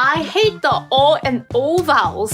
I hate the O and O vowels.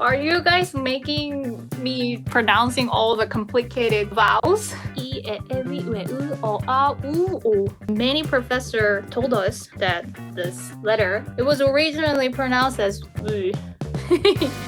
Are you guys making me pronouncing all the complicated vowels? Many professors told us that this letter, it was originally pronounced as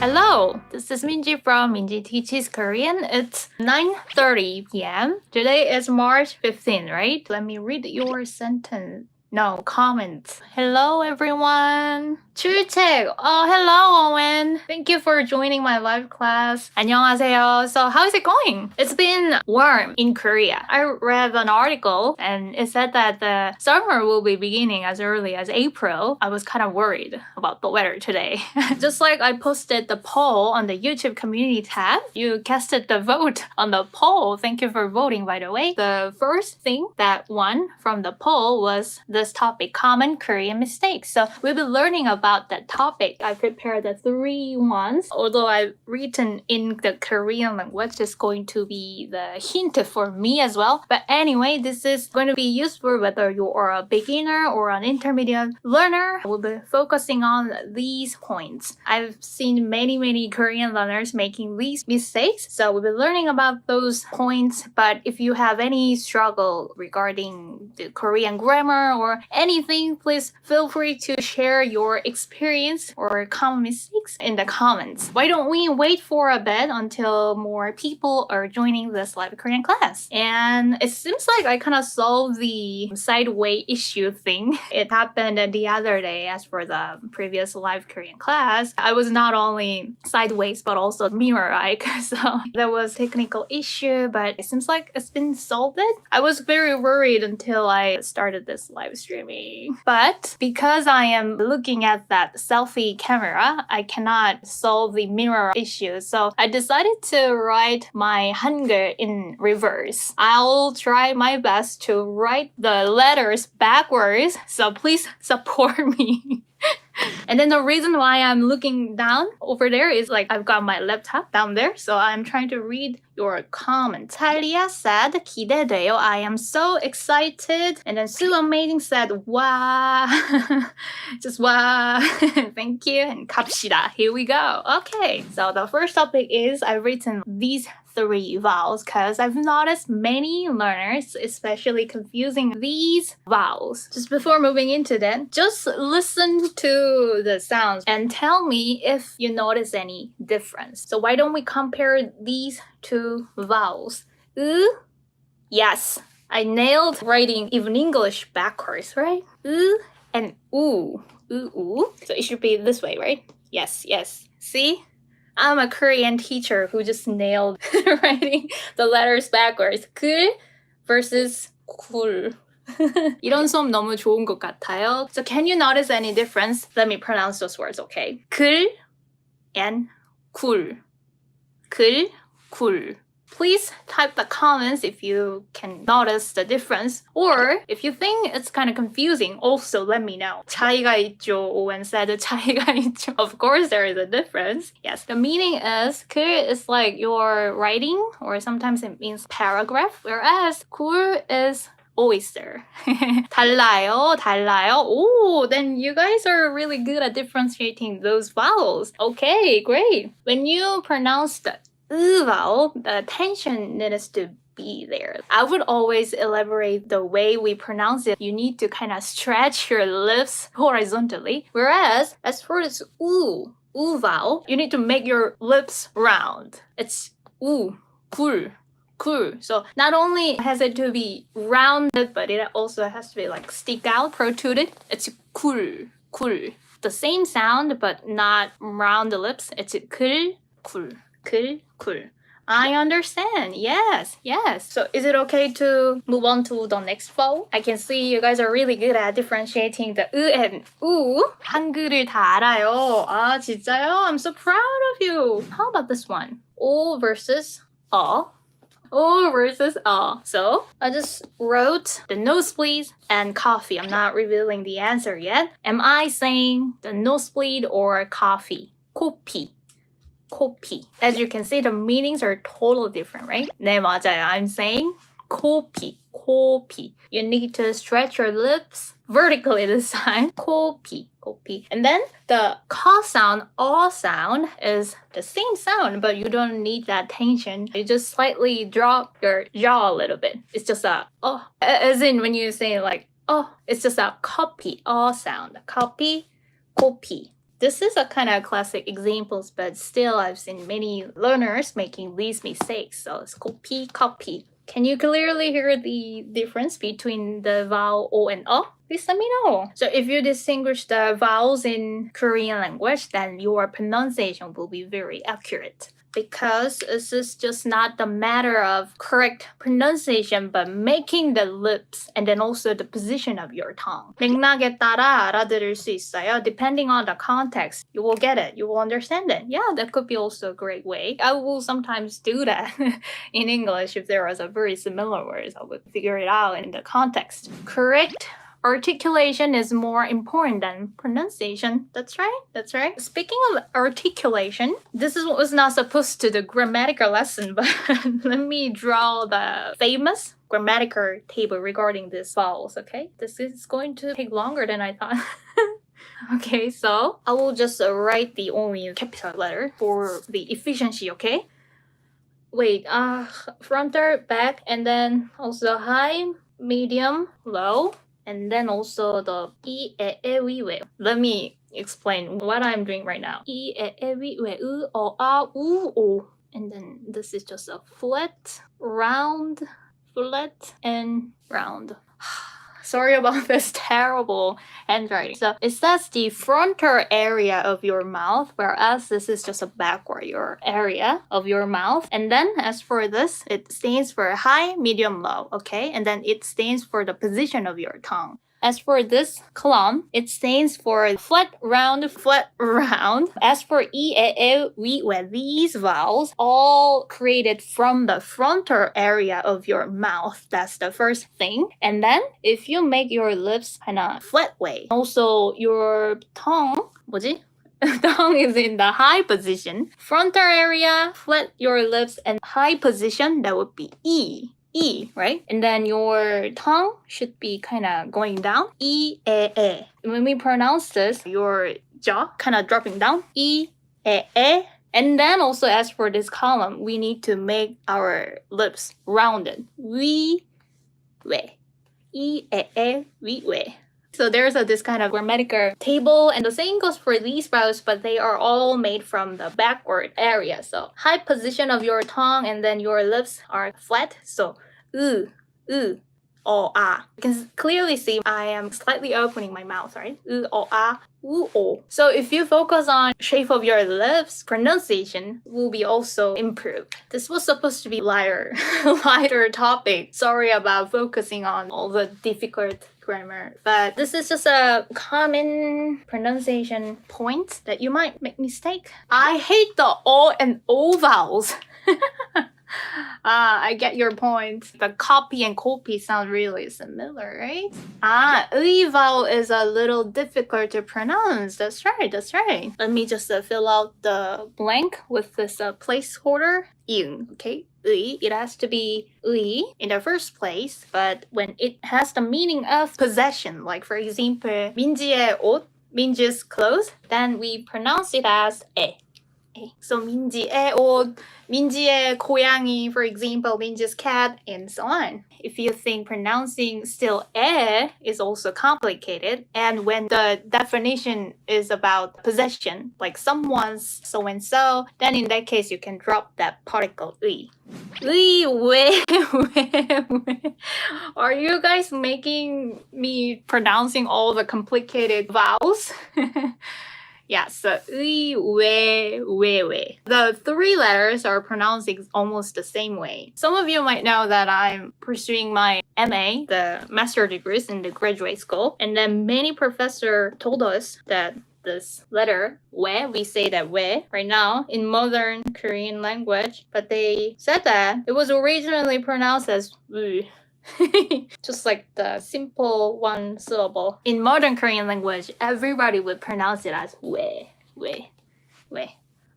Hello, this is Minji from Minji Teaches Korean. It's 9:30 p.m. Today is March 15, right? Let me read your sentence. No, comments. Hello, everyone. 출첵. Oh, hello, Owen. Thank you for joining my live class. 안녕하세요. So, how is it going? It's been warm in Korea. I read an article and it said that the summer will be beginning as early as April. I was kind of worried about the weather today. Just like I posted the poll on the YouTube community tab, you casted the vote on the poll. Thank you for voting, by the way. The first thing that won from the poll was this topic, common Korean mistakes. So we'll be learning about that topic. I prepared the 3 ones. Although I've written in the Korean language, it's going to be the hint for me as well. But anyway, this is going to be useful whether you are a beginner or an intermediate learner. We'll be focusing on these points. I've seen many Korean learners making these mistakes, so we'll be learning about those points. But if you have any struggle regarding the Korean grammar or anything, please feel free to share your experience or common mistakes in the comments. Why don't we wait for a bit until more people are joining this live Korean class? And it seems like I kind of solved the sideway issue thing. It happened the other day as for the previous live Korean class. I was not only sideways but also mirror-like, so there was technical issue, but it seems like it's been solved. I was very worried until I started this live streaming. But because I am looking at that selfie camera, I cannot solve the mirror issue. So I decided to write my Hangul in reverse. I'll try my best to write the letters backwards, so please support me. And then the reason why I'm looking down over there is like I've got my laptop down there, so I'm trying to read your comments. Talia said, 기대돼요. I am so excited. And then Sue Amazing said, wow. Just wow. Thank you. And 갑시다. Here we go. Okay, so the first topic is I've written these 3 vowels because I've noticed many learners especially confusing these vowels. Just before moving into that, just listen to the sounds and tell me if you notice any difference. So why don't we compare these 2 vowels? Yes, I nailed writing even English backwards, right? And oo. So it should be this way, right? Yes. See? I'm a Korean teacher who just nailed writing the letters backwards. 글 versus 굴. 이런 수업 너무 좋은 것 같아요. So can you notice any difference? Let me pronounce those words, okay? 글 and 굴. 글, 굴. Please type the comments if you can notice the difference. Or if you think it's kind of confusing, also let me know. 차이가 있죠. Owen said 차이가 있죠. Of course there is a difference. Yes, the meaning is 글 is like your writing, or sometimes it means paragraph, whereas 굴 is always there. 달라요. Oh, then you guys are really good at differentiating those vowels. Okay, great. When you pronounce the vowel, the tension needs to be there. I would always elaborate the way we pronounce it. You need to kind of stretch your lips horizontally. Whereas, as for this oo vowel, you need to make your lips round. It's 굴. So not only has it to be rounded, but it also has to be like stick out, protruded. It's 굴. The same sound, but not round the lips. It's 글. I understand. Yes. So is it okay to move on to the next vowel? I can see you guys are really good at differentiating the and 한글을 다 알아요. 아, 진짜요? I'm so proud of you. How about this one? O versus O versus A. So I just wrote the nosebleed and coffee. I'm not revealing the answer yet. Am I saying the nosebleed or coffee? 코피. As you can see, the meanings are totally different, right? 네, 맞아요. I'm saying 코피. 코피. You need to stretch your lips vertically this time. 코피, 코피. And then the ka sound, all sound is the same sound, but you don't need that tension. You just slightly drop your jaw a little bit. It's just a oh, as in when you say like oh, it's just a copy, all sound. Copy, copy. This is a kind of classic examples, but still I've seen many learners making these mistakes. So it's copy, copy. Can you clearly hear the difference between the vowel O and O? Please let me know. So if you distinguish the vowels in Korean language, then your pronunciation will be very accurate. Because this is just not the matter of correct pronunciation, but making the lips and then also the position of your tongue. 맥락에 따라 알아들을 수 있어요. Depending on the context, you will get it. You will understand it. Yeah, that could be also a great way. I will sometimes do that in English if there was a very similar word. I would figure it out in the context. Correct articulation is more important than pronunciation. That's right. That's right. Speaking of articulation, this is what was not supposed to the grammatical lesson, but let me draw the famous grammatical table regarding these vowels, okay? This is going to take longer than I thought. Okay, so I will just write the only capital letter for the efficiency, okay? Wait, frontal, back, and then also high, medium, low. And then also the I, E, we, we. Let me explain what I'm doing right now. I, E, we, we, U, O, A, U, O. And then this is just a flat, round, flat, and round. Sorry about this terrible handwriting. So it says the frontal area of your mouth, whereas this is just a backward your area of your mouth. And then as for this, it stands for high, medium, low, okay? And then it stands for the position of your tongue. As for this column, it stands for flat, round, flat, round. As for we, these vowels, all created from the frontal area of your mouth. That's the first thing. And then if you make your lips kind of flat way, also your tongue, 뭐지? Tongue is in the high position. Frontal area, flat your lips, and high position, that would be E. E, right? And then your tongue should be kind of going down. E, e. When we pronounce this, your jaw kind of dropping down. E, e. And then also as for this column, we need to make our lips rounded. We, we. E, we. So there's this kind of grammatical table, and the same goes for these vowels, but they are all made from the backward area. So high position of your tongue, and then your lips are flat. So o, a. You can clearly see I am slightly opening my mouth, right? O, a, o. So if you focus on shape of your lips, pronunciation will be also improved. This was supposed to be lighter topic. Sorry about focusing on all the difficult grammar, but this is just a common pronunciation point that you might make mistake. I hate the O and O vowels. I get your point. The copy and copy sound really similar, right? 의 vowel is a little difficult to pronounce. That's right. Let me just fill out the blank with this placeholder. ing, okay? 의, it has to be 의 in the first place, but when it has the meaning of possession, like for example, 민지의 옷, Minji's clothes, then we pronounce it as 에. So 민지의 옷, 민지의 고양이, for example, Minji's cat, and so on. If you think pronouncing still 에 is also complicated, and when the definition is about possession, like someone's so-and-so, then in that case you can drop that particle 의. 왜? Are you guys making me pronouncing all the complicated vowels? Yeah, so 의, 왜. The three letters are pronounced almost the same way. Some of you might know that I'm pursuing my MA, the master degrees in the graduate school, and then many professors told us that this letter, 왜, we say that 왜 right now in modern Korean language, but they said that it was originally pronounced as 우. Just like the simple one syllable. In modern Korean language, everybody would pronounce it as 왜.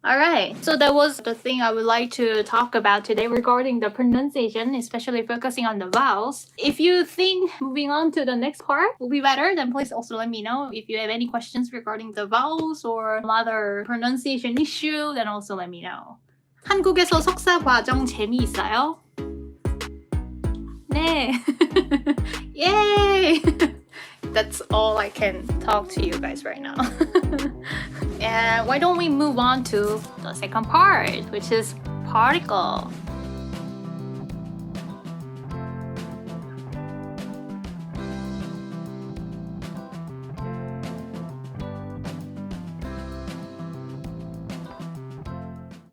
Alright, so that was the thing I would like to talk about today regarding the pronunciation, especially focusing on the vowels. If you think moving on to the next part will be better, then please also let me know. If you have any questions regarding the vowels or some other pronunciation issue, then also let me know. 한국에서 석사 과정 재미있어요? 네. Yay! That's all I can talk to you guys right now. And why don't we move on to the second part, which is particle.